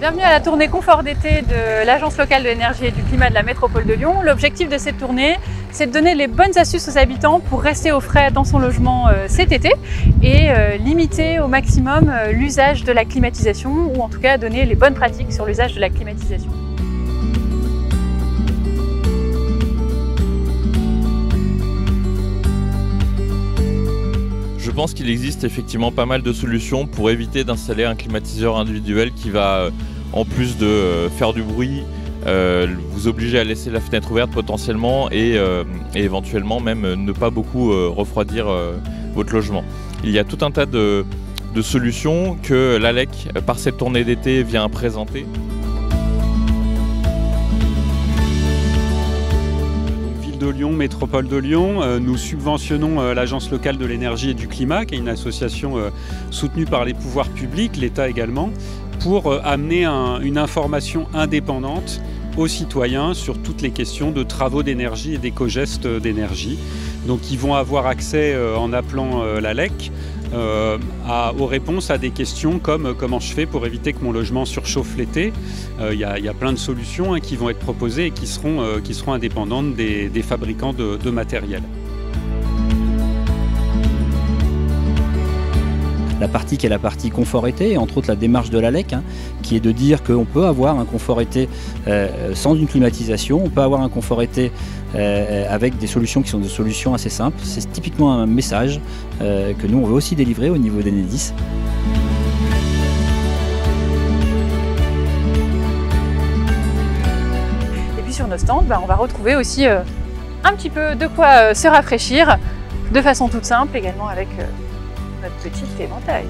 Bienvenue à la tournée confort d'été de l'Agence locale de l'énergie et du climat de la métropole de Lyon. L'objectif de cette tournée, c'est de donner les bonnes astuces aux habitants pour rester au frais dans son logement cet été et limiter au maximum l'usage de la climatisation, ou en tout cas donner les bonnes pratiques sur l'usage de la climatisation. Je pense qu'il existe effectivement pas mal de solutions pour éviter d'installer un climatiseur individuel qui va, en plus de faire du bruit, vous obliger à laisser la fenêtre ouverte potentiellement et éventuellement même ne pas beaucoup refroidir votre logement. Il y a tout un tas de solutions que l'ALEC, par cette tournée d'été, vient présenter. De Lyon, métropole de Lyon, nous subventionnons l'Agence locale de l'énergie et du climat, qui est une association soutenue par les pouvoirs publics, l'État également, pour amener une information indépendante aux citoyens sur toutes les questions de travaux d'énergie et d'éco-gestes d'énergie. Donc ils vont avoir accès, en appelant l'ALEC, aux réponses à des questions comme comment je fais pour éviter que mon logement surchauffe l'été. Il y a plein de solutions qui vont être proposées et qui seront indépendantes des fabricants de matériel. La partie qui est la partie confort été, et entre autres la démarche de l'ALEC, qui est de dire qu'on peut avoir un confort été sans une climatisation, on peut avoir un confort été avec des solutions qui sont des solutions assez simples. C'est typiquement un message que nous on veut aussi délivrer au niveau d'Enedis. Et puis sur nos stands, on va retrouver aussi un petit peu de quoi se rafraîchir de façon toute simple, également avec notre petit éventail.